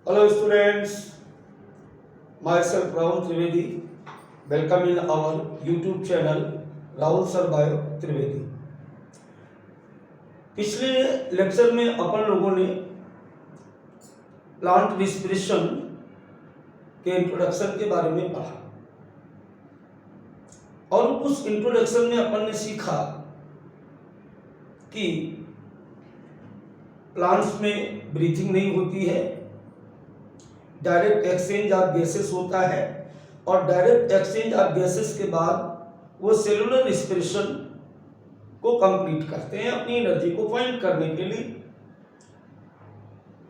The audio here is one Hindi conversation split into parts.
Hello students, myself Rahul Trivedi. Welcome in our YouTube channel Rahul Sir Bio Trivedi. पिछले लेक्चर में अपन लोगों ने प्लांट रिस्पिरेशन के इंट्रोडक्शन के बारे में पढ़ा और उस इंट्रोडक्शन में अपन ने सीखा कि प्लांट्स में ब्रीथिंग नहीं होती है, डायरेक्ट एक्सचेंज ऑफ गैसेस होता है और डायरेक्ट एक्सचेंज ऑफ गैसेस के बाद वो सेलुलर रिस्पिरेशन को कंप्लीट करते हैं अपनी एनर्जी को फाइंड करने के लिए।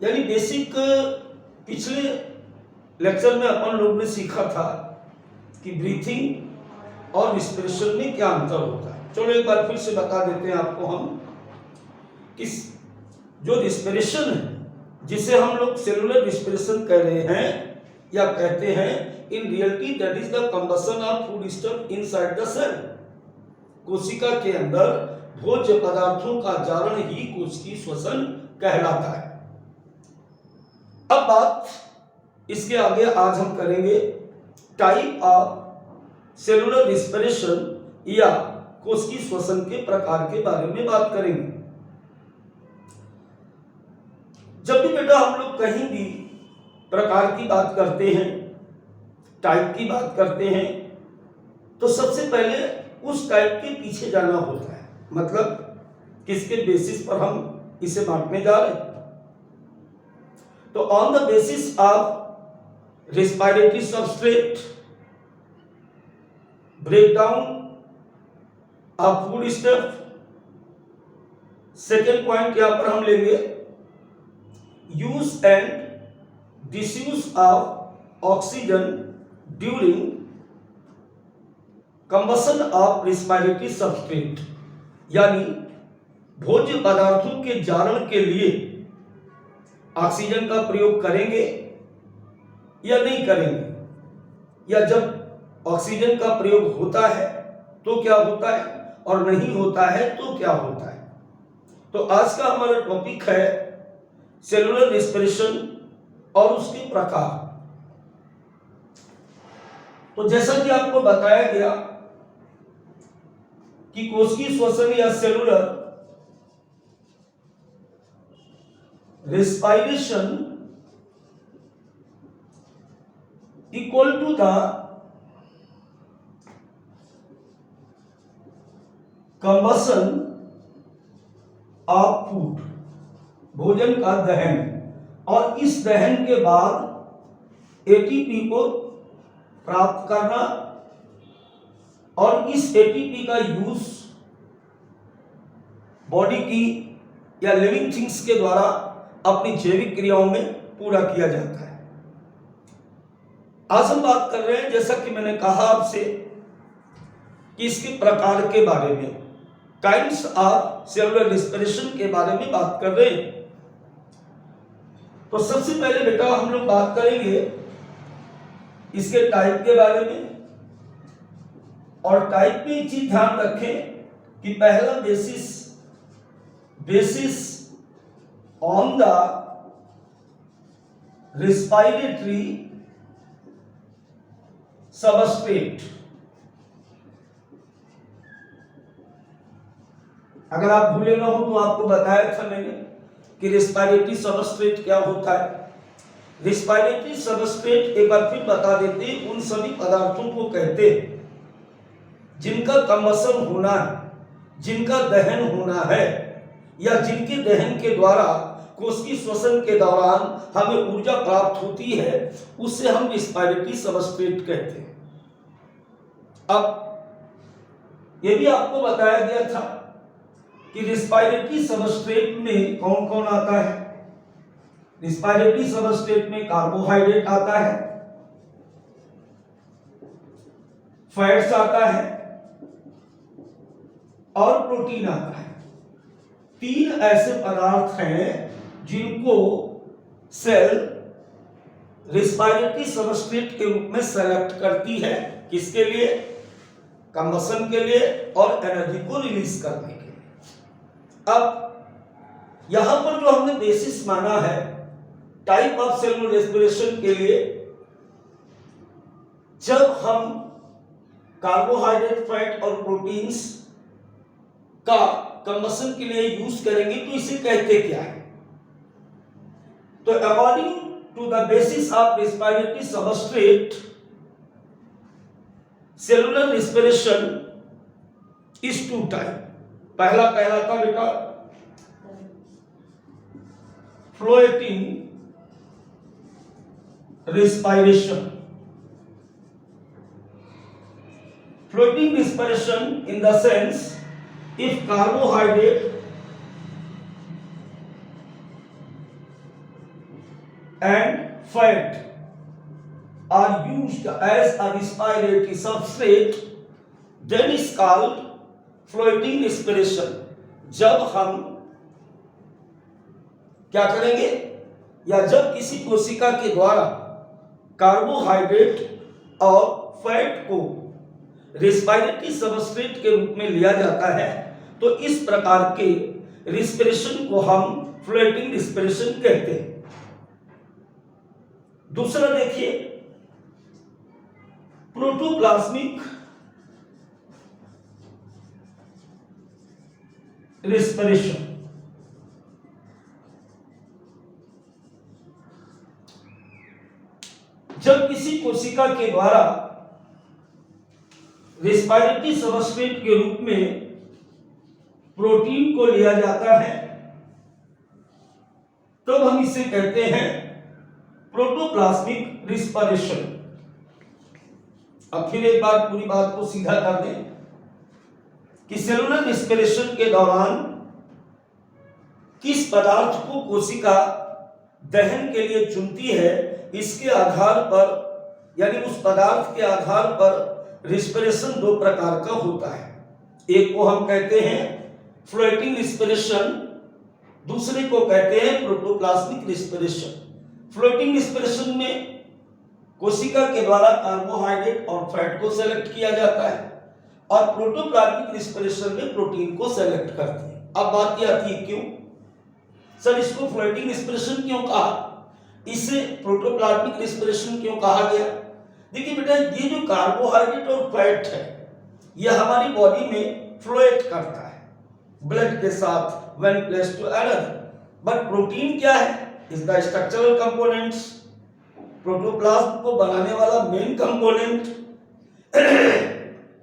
यानी बेसिक पिछले लेक्चर में अपन लोग ने सीखा था कि ब्रीथिंग और रिस्पिरेशन में क्या अंतर होता है। चलो एक बार फिर से बता देते हैं आपको हम कि जो रिस्पिरेशन है जिसे हम लोग सेलुलर रिस्पिरेशन कह रहे हैं या कहते हैं, in reality that is the combustion of food stuff inside the cell. कोशिका के अंदर भोज्य पदार्थों का जारण ही कोशिकीय श्वसन कहलाता है। अब बात इसके आगे आज हम करेंगे टाइप ऑफ सेलुलर रिस्पिरेशन या कोशिकीय श्वसन के प्रकार के बारे में बात करेंगे। जब भी बेटा हम लोग कहीं भी प्रकार की बात करते हैं, टाइप की बात करते हैं, तो सबसे पहले उस टाइप के पीछे जाना होता है, मतलब किसके बेसिस पर हम इसे बांटने जा रहे हैं। तो on the basis of respiratory substrate, breakdown of food stuff. Second point यहां पर हम लेंगे use and disuse of oxygen during combustion of respiratory substrate, यानी भोज्य पदार्थों के जारण के लिए ऑक्सीजन का प्रयोग करेंगे या नहीं करेंगे, या जब ऑक्सीजन का प्रयोग होता है तो क्या होता है और नहीं होता है तो क्या होता है। तो आज का हमारा टॉपिक है सेलुलर रिस्पिरेशन और उसके प्रकार। तो जैसा कि आपको बताया गया कि कोशिकीय श्वसन या cellular respiration equal to the combustion of food, भोजन का दहन, और इस दहन के बाद एटीपी को प्राप्त करना और इस एटीपी का यूज बॉडी की या लिविंग थिंग्स के द्वारा अपनी जैविक क्रियाओं में पूरा किया जाता है। आज हम बात कर रहे हैं, जैसा कि मैंने कहा आपसे, कि इसके प्रकार के बारे में, काइंड्स ऑफ सेलुलर रिस्पिरेशन के बारे में बात कर रहे हैं। तो सबसे पहले बेटा हम लोग बात करेंगे इसके टाइप के बारे में, और टाइप में एक चीज ध्यान रखें कि पहला basis on the respiratory substrate. अगर आप भूले ना हो तो आपको बताया था मैंने कि रेस्पिरेटरी सबस्ट्रेट क्या होता है। रेस्पिरेटरी सबस्ट्रेट एक बार फिर बता देते हैं, उन सभी पदार्थों को कहते हैं जिनका कंबशन होना है, जिनका दहन होना है, या जिनके दहन के द्वारा कोशिकीय श्वसन के दौरान हमें ऊर्जा प्राप्त होती है, उसे हम रेस्पिरेटरी सबस्ट्रेट कहते हैं। अब यह भी आपको बताया गया था कि रेस्पिरेटरी सबस्ट्रेट में कौन कौन आता है। रेस्पिरेटरी सबस्ट्रेट में कार्बोहाइड्रेट आता है, फैट्स आता है और प्रोटीन आता है। तीन ऐसे पदार्थ हैं जिनको सेल रेस्पिरेटरी सबस्ट्रेट के रूप में सेलेक्ट करती है। किसके लिए? कंबशन के लिए और एनर्जी को रिलीज करने के लिए। अब यहां पर जो हमने बेसिस माना है टाइप ऑफ सेलुलर रेस्पिरेशन के लिए जब हम कार्बोहाइड्रेट, फैट और प्रोटीन्स का कंबशन के लिए यूज करेंगे तो इसे कहते क्या है? तो according to the basis of respiratory substrate, cellular respiration is two type. पहला कहलाता बेटा floating respiration. Floating respiration in the sense if carbohydrate and fat are used as a respiratory substrate, then is called floating respiration. जब हम क्या करेंगे या जब किसी कोशिका के द्वारा कार्बोहाइड्रेट और फैट को रेस्पिरेटरी सबस्ट्रेट के रूप में लिया जाता है तो इस प्रकार के रिस्पिरेशन को हम फ्लोटिंग रिस्पिरेशन कहते हैं। दूसरा देखिए प्रोटोप्लाज्मिक रिस्पिरेशन। जब किसी कोशिका के द्वारा रेस्पिरेटरी सबस्ट्रेट के रूप में प्रोटीन को लिया जाता है तब हम इसे कहते हैं प्रोटोप्लाज्मिक रिस्पिरेशन। अब फिर एक बार पूरी बात को सीधा कर दें कि सेलुलर रिस्पिरेशन के दौरान किस पदार्थ को कोशिका दहन के लिए चुनती है, इसके आधार पर यानी उस पदार्थ के आधार पर रिस्पिरेशन दो प्रकार का होता है। एक को हम कहते हैं फ्लोटिंग रिस्पिरेशन, दूसरे को कहते हैं प्रोटोप्लाज्मिक रिस्पिरेशन। फ्लोटिंग रिस्पिरेशन में कोशिका के द्वारा कार्बोहाइड्रेट और फैट को सेलेक्ट किया जाता है और प्रोटोप्लाज्मिक रिस्पिरेशन में प्रोटीन को सेलेक्ट करते हैं। अब बात यह आती है क्यों सर इसको फ्लोटिंग रिस्पिरेशन क्यों कहा, इसे प्रोटोप्लाज्मिक रिस्पिरेशन क्यों कहा गया? देखिए बेटा ये जो कार्बोहाइड्रेट और फैट है यह हमारी बॉडी में फ्लोएट करता है ब्लड के साथ when placed to another, but protein क्या है? Is the structural components, protoplasm को बनाने वाला मेन कंपोनेंट।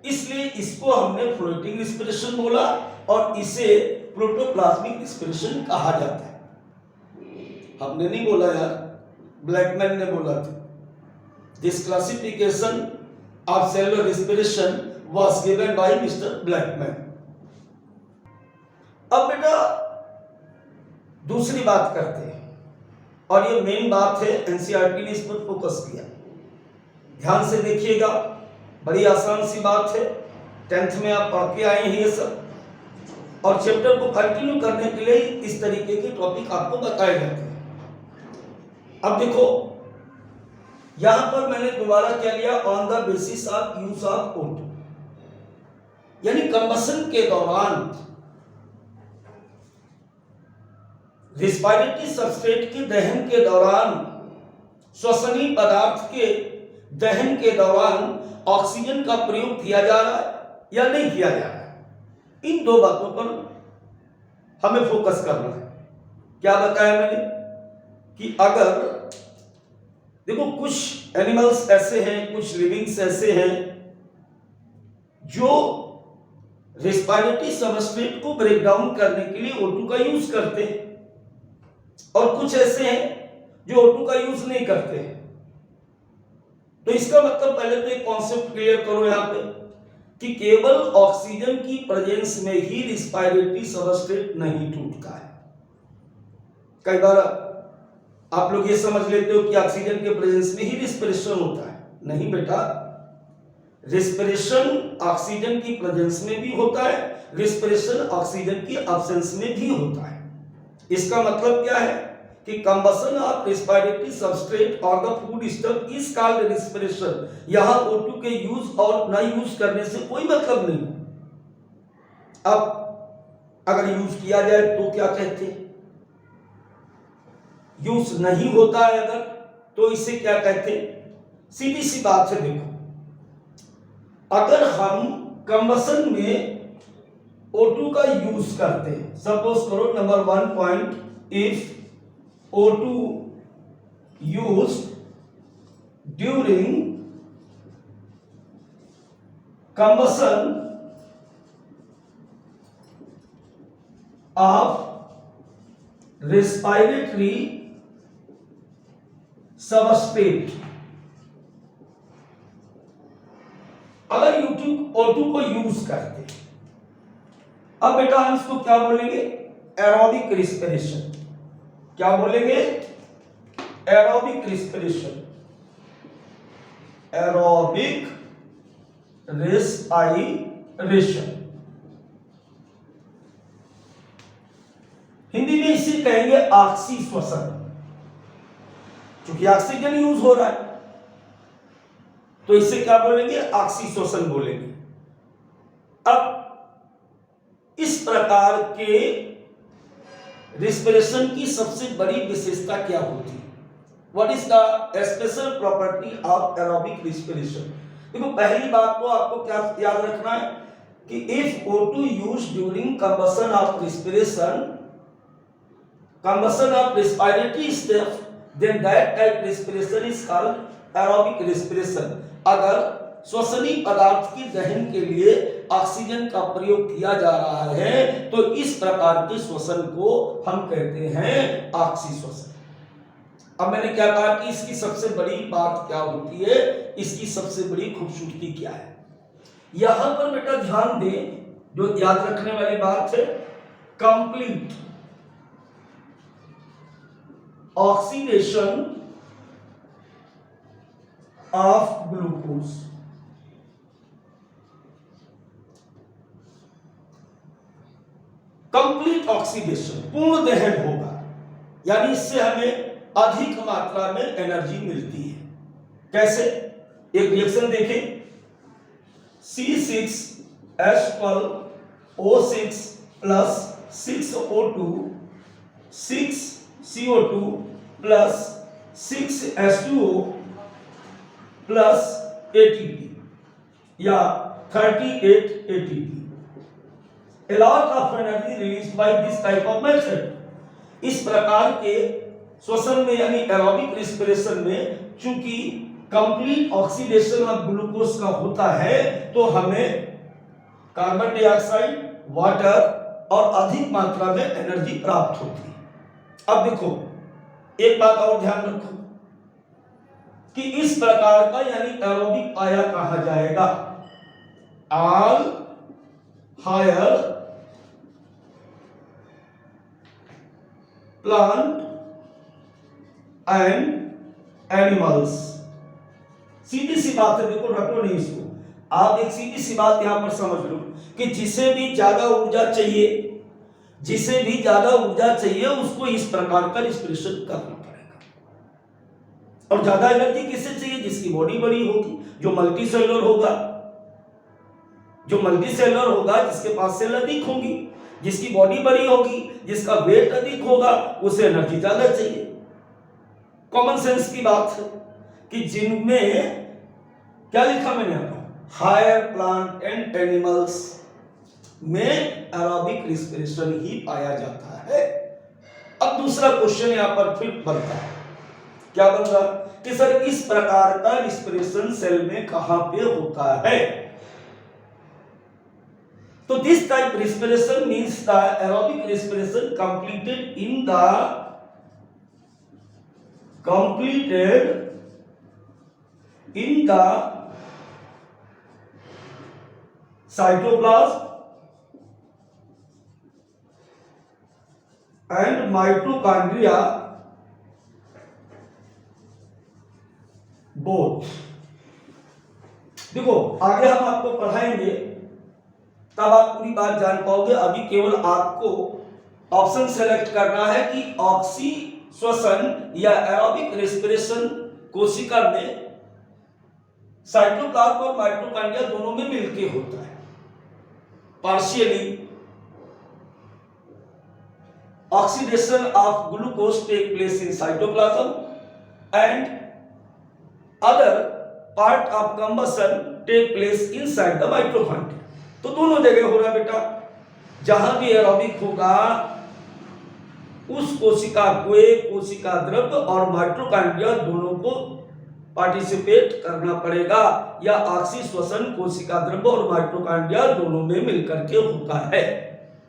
इसलिए इसको हमने फ्लोटिंग रिस्पिरेशन बोला और इसे प्रोटोप्लाज्मिक रिस्पिरेशन कहा जाता है। हमने नहीं बोला यार, ब्लैकमैन ने बोला था। This classification of cellular respiration was given by mister Blackman. अब बेटा दूसरी बात करते हैं और ये मेन बात है, एनसीईआरटी ने इस पर फोकस किया। ध्यान से देखिएगा, बड़ी आसान सी बात है, 10th में आप पढ़ के आए हैं ये सब, और चैप्टर को कंटिन्यू करने के लिए इस तरीके के टॉपिक आपको बताए जाते हैं। अब देखो यहां पर मैंने दोबारा क्या लिया, on the basis of use of O2, यानी कंबशन के दौरान रेस्पिरेटरी सबस्ट्रेट के दहन के दौरान, श्वसनीय पदार्थ के दहन के दौरान ऑक्सीजन का प्रयोग किया जा रहा है या नहीं किया जा रहा है, इन दो बातों पर हमें फोकस करना है। क्या बताया मैंने कि अगर देखो कुछ एनिमल्स ऐसे हैं, कुछ लिविंग्स ऐसे हैं जो रेस्पिरेटरी सबस्ट्रेट को ब्रेक डाउन करने के लिए O2 का यूज करते हैं और कुछ ऐसे हैं जो O2 का यूज नहीं करते हैं। तो इसका मतलब पहले तो एक कॉन्सेप्ट क्लियर करो यहां पे कि केवल ऑक्सीजन की प्रेजेंस में ही रेस्पिरेटरी सबस्ट्रेट नहीं टूटता है। कई बार आप लोग ये समझ लेते हो कि ऑक्सीजन के प्रेजेंस में ही रिस्पिरेशन होता है, नहीं बेटा, रिस्पिरेशन ऑक्सीजन की प्रेजेंस में भी होता है, रिस्पिरेशन ऑक्सीजन की एब्सेंस में भी होता है। इसका मतलब क्या है कि कंबशन ऑफ रेस्पिरेटरी सबस्ट्रेट और the food stuff is called respiration. यहां O2 के यूज और ना यूज करने से कोई मतलब नहीं। अब अगर यूज किया जाए तो क्या कहते हैं? यूज नहीं होता है अगर, तो इसे क्या कहते हैं? सीधी सी बात है, देखो अगर हम कंबसन में O2 का यूज करते हैं, सपोज करो number 1 point, if O2 used during combustion of respiratory substrate, अगर O2 को यूज करते, अब बेटा हम इसको क्या बोलेंगे? Aerobic respiration. क्या बोलेंगे? Aerobic respiration. Aerobic respiration, Hindi में इसे कहेंगे ऑक्सी श्वसन, क्योंकि ऑक्सीजन यूज हो रहा है, तो इसे क्या बोलेंगे? ऑक्सी श्वसन बोलेंगे। अब इस प्रकार के रिस्पिरेशन की सबसे बड़ी विशेषता क्या होती है? What is the special property of aerobic respiration? देखो पहली बात तो आपको क्या याद रखना है कि if O2 used during combustion of respiration, combustion of respiratory steps, then that type respiration is called aerobic respiration. अगर श्वसनीय पदार्थ की दहन के लिए ऑक्सीजन का प्रयोग किया जा रहा है तो इस प्रकार के श्वसन को हम कहते हैं ऑक्सी श्वसन। अब मैंने क्या कहा कि इसकी सबसे बड़ी बात क्या होती है, इसकी सबसे बड़ी खूबसूरती क्या है? यहां पर बेटा ध्यान दें, जो याद रखने वाली बात है, complete oxidation of glucose. Complete oxidation, पूर्ण दहन होगा, यानी इससे हमें अधिक मात्रा में एनर्जी मिलती है। कैसे? एक रिएक्शन देखें, C6H12O6 plus 6O2, 6CO2 plus 6H2O plus ATP या 38 ATP, a lot of energy released by this type of method। इस प्रकार के श्वसन में यानी एरोबिक रिस्पिरेशन में चूंकि कंप्लीट ऑक्सीडेशन ऑफ ग्लूकोज का होता है तो हमें कार्बन डाइऑक्साइड, वाटर और अधिक मात्रा में एनर्जी प्राप्त होती है। अब देखो एक बात और ध्यान रखो कि इस प्रकार का यानी एरोबिक पाया कहा जाएगा all higher plant and animals. सीधी सी बात है, देखो रटो नहीं इसको, आप एक सीधी सी बात यहां पर समझ लो कि जिसे भी ज्यादा ऊर्जा चाहिए, जिसे भी ज्यादा ऊर्जा चाहिए उसको इस प्रकार का रिस्पिरेशन करना पड़ेगा। और ज्यादा एनर्जी किससे चाहिए? जिसकी बॉडी बड़ी होगी, जो मल्टी सेलुलर होगा, जो मल्टी सेलुलर होगा, जिसके पास सेल अधिक होगी, जिसकी बॉडी बड़ी होगी, जिसका वेट अधिक होगा, उसे एनर्जी ज्यादा चाहिए। कॉमन सेंस की बात है कि जिनमें क्या लिखा मैंने यहाँ पर, हायर प्लांट एंड एनिमल्स में एरोबिक रिस्पिरेशन ही पाया जाता है। अब दूसरा क्वेश्चन यहां पर फिर बनता है, क्या बन रहा कि सर इस प्रकार का रिस्पिरेशन सेल में कहां पे होता है? तो this type respiration means the aerobic respiration completed in the cytoplasm and mitochondria both। देखो आगे हम आपको पढ़ाएंगे तब आप पूरी बात जान पाओगे। अभी केवल आपको ऑप्शन सेलेक्ट करना है कि ऑक्सी श्वसन या एरोबिक रेस्पिरेशन कोशिका में साइटोप्लाज्म और माइटोकॉन्ड्रिया दोनों में मिलकर होता है, partially oxidation of glucose take place in cytoplasm and other part of combustion take place inside the mitochondria. तो दोनों जगह हो रहा बेटा, जहां भी एरोबिक होगा उस कोशिका को कोशिका द्रव्य और माइटोकॉन्ड्रिया दोनों को पार्टिसिपेट करना पड़ेगा, या ऑक्सी श्वसन कोशिका द्रव्य और माइटोकॉन्ड्रिया दोनों में मिलकर के होता है।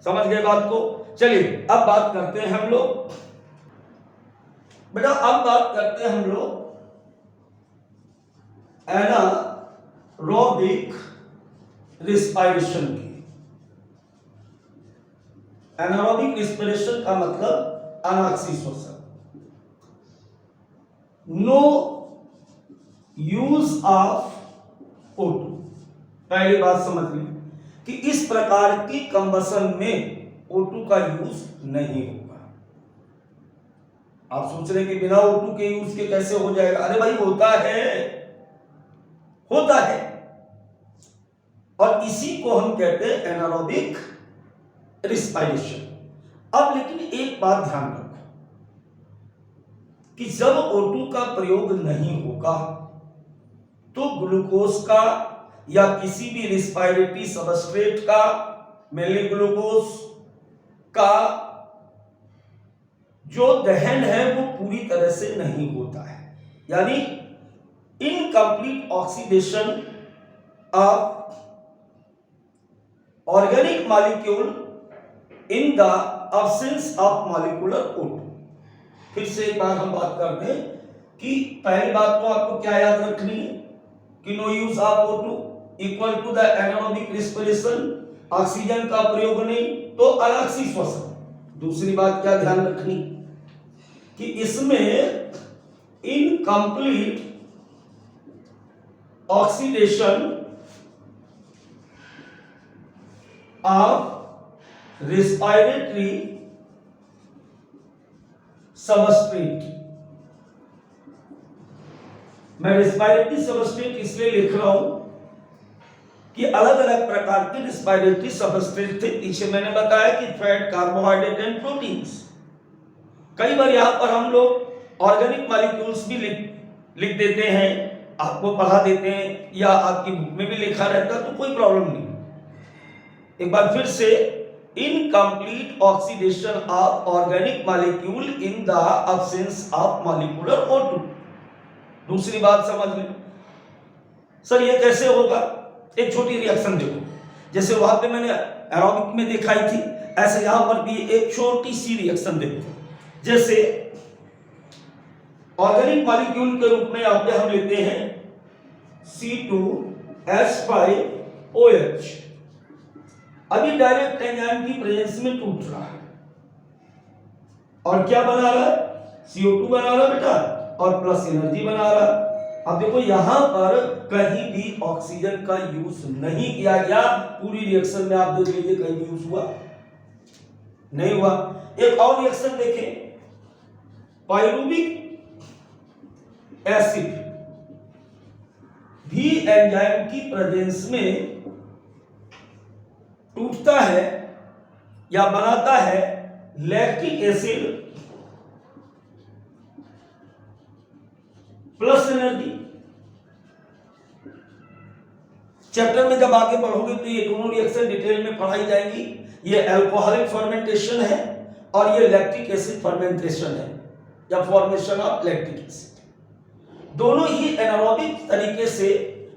समझ गए बात को? चलिए अब बात करते हैं हम लोग बेटा, अब बात करते हैं हम लोग एनारोबिक रिस्पायरेशन की। एनारोबिक रिस्पिरेशन का मतलब अनाक्सी श्वसन। No use of O2। पहली बात समझ ली कि इस प्रकार की कंबसन में O2 का यूज नहीं होगा। आप सोच रहे कि बिना O2 के यूज के कैसे हो जाएगा? अरे भाई होता है, और इसी को हम कहते हैं एनारोबिक रिस्पायरेशन। अब लेकिन एक बात ध्यान रखो कि जब O2 का प्रयोग नहीं होगा तो ग्लूकोज का या किसी भी रिस्पायरेटरी सबस्ट्रेट का, मेनली ग्लूकोज का जो दहन है वो पूरी तरह से नहीं होता है, यानी incomplete oxidation of organic molecule in the absence of molecular O2। फिर से एक बार हम बात करते हैं कि पहली बात तो आपको क्या याद रखनी है कि no use of O2 equal to the anaerobic respiration, oxygen का प्रयोग नहीं तो अनाक्सी श्वसन। दूसरी बात क्या ध्यान रखनी कि इसमें incomplete oxidation of respiratory substrate. मैं रिस्पायरेटरी सबस्ट्रेट इसलिए लिख रहा हूं कि अलग अलग प्रकार के रिस्पायरेटरी सबस्ट्रेट थे। पीछे मैंने बताया कि फैट, कार्बोहाइड्रेट एंड प्रोटीन्स। कई बार यहां पर हम लोग ऑर्गेनिक मॉलिक्यूल्स भी लिख देते हैं, आपको पढ़ा देते हैं या आपकी बुक में भी लिखा रहता है, तो कोई प्रॉब्लम नहीं। एक बार फिर से, incomplete oxidation of organic molecule in the absence of molecular O2। दूसरी बात समझ लें, सर ये कैसे होगा? एक छोटी रिएक्शन देखो, जैसे वहां पे मैंने एरोबिक में दिखाई थी, ऐसे यहां पर भी एक छोटी सी रिएक्शन देखते हैं। जैसे ऑर्गेनिक मॉलिक्यूल के रूप में यहां पे हम लेते हैं C2H5OH। अभी डायरेक्ट एंजाइम की प्रेजेंस में टूट रहा है और क्या बना रहा है? CO2 बना रहा है बेटा, और प्लस एनर्जी बना रहा है। अब देखो यहां पर कहीं भी ऑक्सीजन का यूज नहीं किया गया। पूरी रिएक्शन में आप देख लीजिए कहीं भी यूज हुआ नहीं हुआ। एक और रिएक्शन देखें, पाइरुविक एसिड भी एंजाइम की प्रेजेंस में टूटता है या बनाता है lactic acid plus energy. Chapter में जब आगे पढ़ोगे तो ये दोनों रिएक्शन डिटेल में पढ़ाई जाएंगी। ये अल्कोहलिक फर्मेंटेशन है और ये लैक्टिक एसिड फर्मेंटेशन है या फॉर्मेशन ऑफ लैक्टिक एसिड। दोनों ही एनारोबिक तरीके से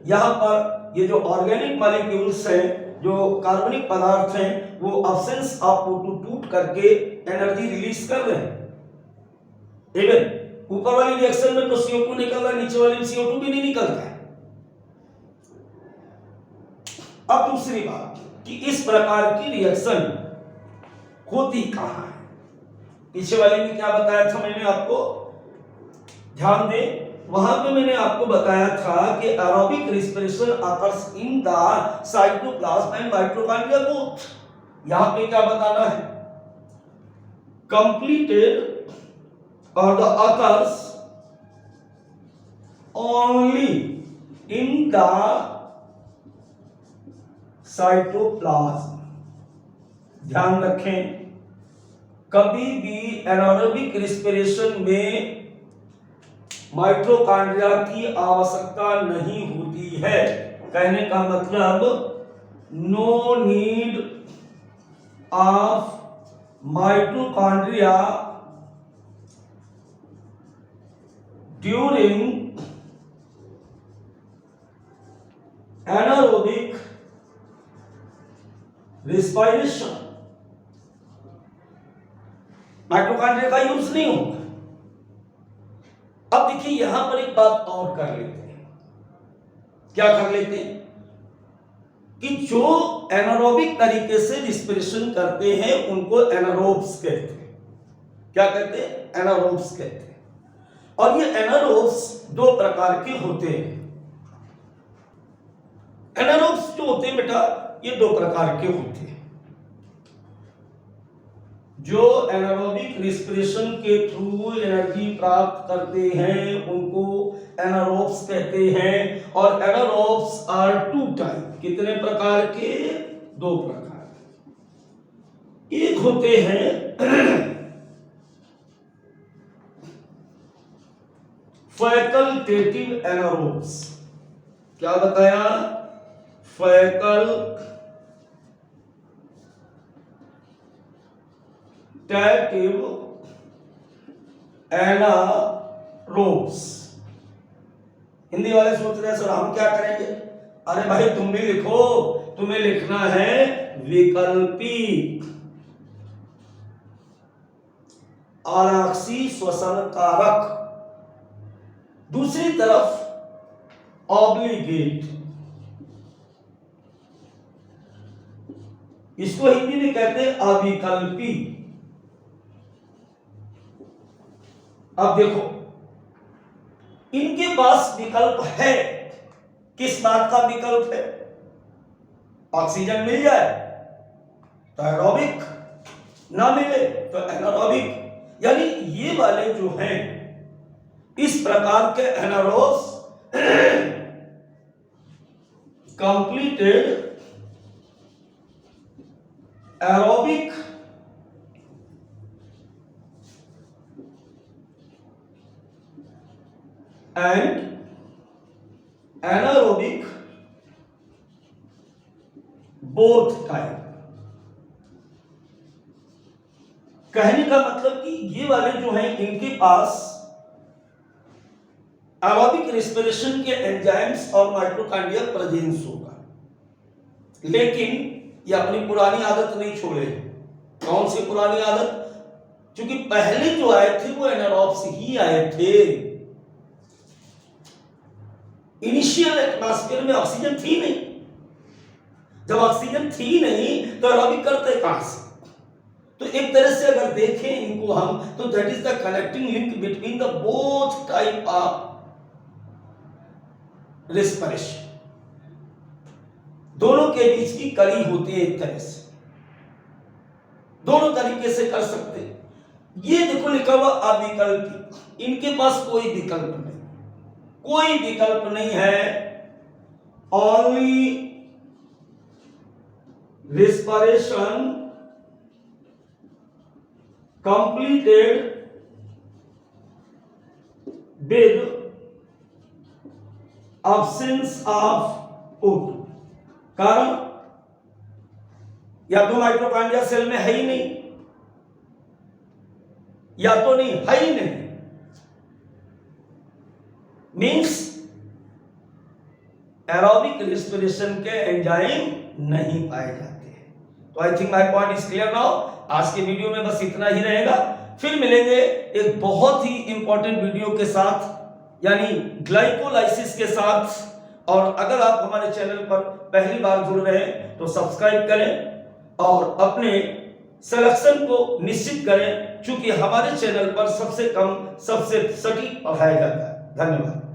यहां पर ये जो ऑर्गेनिक मॉलिक्यूल्स हैं, जो कार्बनिक पदार्थ हैं, वो अब्सेंस ऑफ O2 टूट करके एनर्जी रिलीज कर रहे हैं। इवन ऊपर वाली रिएक्शन में तो CO2 निकल रहा है, नीचे वाली में CO2 भी नहीं निकलता है। अब दूसरी बात कि इस प्रकार की रिएक्शन होती कहां है? पीछे वाले में क्या बताया था मैंने आपको, ध्यान दें, वहां पे मैंने आपको बताया था कि aerobic respiration occurs in the cytoplasm and mitochondria both. यहां पे क्या बताना है? Completed or the occurs only in the cytoplasm। ध्यान रखें, कभी भी एनारोबिक रिस्पिरेशन में माइटोकॉन्ड्रिया की आवश्यकता नहीं होती है। कहने का मतलब no need of mitochondria during anaerobic respiration. Mitochondria का यूज नहीं होगा। अब देखिए यहां पर एक बात और कर लेते हैं। क्या कर लेते हैं कि जो एनारोबिक तरीके से रिस्पिरेशन करते हैं उनको एनारोब्स कहते हैं। क्या कहते हैं? एनारोब्स कहते हैं। और ये एनारोब्स दो प्रकार के होते हैं। एनारोब्स जो होते हैं बेटा, ये दो प्रकार के होते हैं। जो एनारोबिक रिस्पिरेशन के थ्रू एनर्जी प्राप्त करते हैं उनको एनारोब्स कहते हैं। और एनारोब्स आर टू टाइप। कितने प्रकार के? दो प्रकार। एक होते हैं फैकल्टेटिव एनारोब्स। क्या बताया? Facultative anaerobes. हिंदी वाले सोच रहे हैं सर हम क्या करेंगे? अरे भाई तुम भी लिखो। तुम्हें लिखना है विकल्पी आलाक्सी श्वसन कारक। दूसरी तरफ ऑब्लिगेट। इसको हिंदी में कहते हैं अविकल्पी। अब देखो इनके पास विकल्प है। किस बात का विकल्प है? ऑक्सीजन मिल जाए तो एरोबिक, ना मिले तो एनारोबिक। यानी ये वाले जो हैं इस प्रकार के anaerobes completed aerobic and anaerobic both type. कहने का मतलब कि ये वाले जो हैं इनके पास एरोबिक रिस्पिरेशन के एंजाइम्स और माइटोकॉन्ड्रिया प्रेजेंस होगा, लेकिन ये अपनी पुरानी आदत नहीं छोड़े। कौन सी पुरानी आदत? क्योंकि पहले जो आए थे वो एनारोब्स ही आए थे। इनिशियल एटमॉस्फेयर में ऑक्सीजन थी नहीं। जब ऑक्सीजन थी नहीं तो एरोबिक करते कहां से? तो एक तरह से अगर देखें इनको हम तो that is the connecting link between the both type of respiration. दोनों के बीच की कड़ी होती है। एक तरह से दोनों तरीके से कर सकते हैं। ये देखो लिखा हुआ अविकल्पी। इनके पास कोई विकल्प नहीं, कोई विकल्प नहीं है। Only respiration completed with absence of O2। कारण या तो माइटोकॉन्ड्रिया सेल में है ही नहीं, या तो नहीं है ही नहीं। मींस एरोबिक रिस्पिरेशन के एंजाइम नहीं पाए जाते हैं। तो I think my point is clear now. आज के वीडियो में बस इतना ही रहेगा। फिर मिलेंगे एक बहुत ही इंपॉर्टेंट वीडियो के साथ, यानी ग्लाइकोलाइसिस के साथ। और अगर आप हमारे चैनल पर पहली बार जुड़ रहे हैं तो सब्सक्राइब करें और अपने सिलेक्शन को निश्चित करें, क्योंकि हमारे चैनल पर सबसे कम सबसे सटीक पढ़ाया जाता है। धन्यवाद।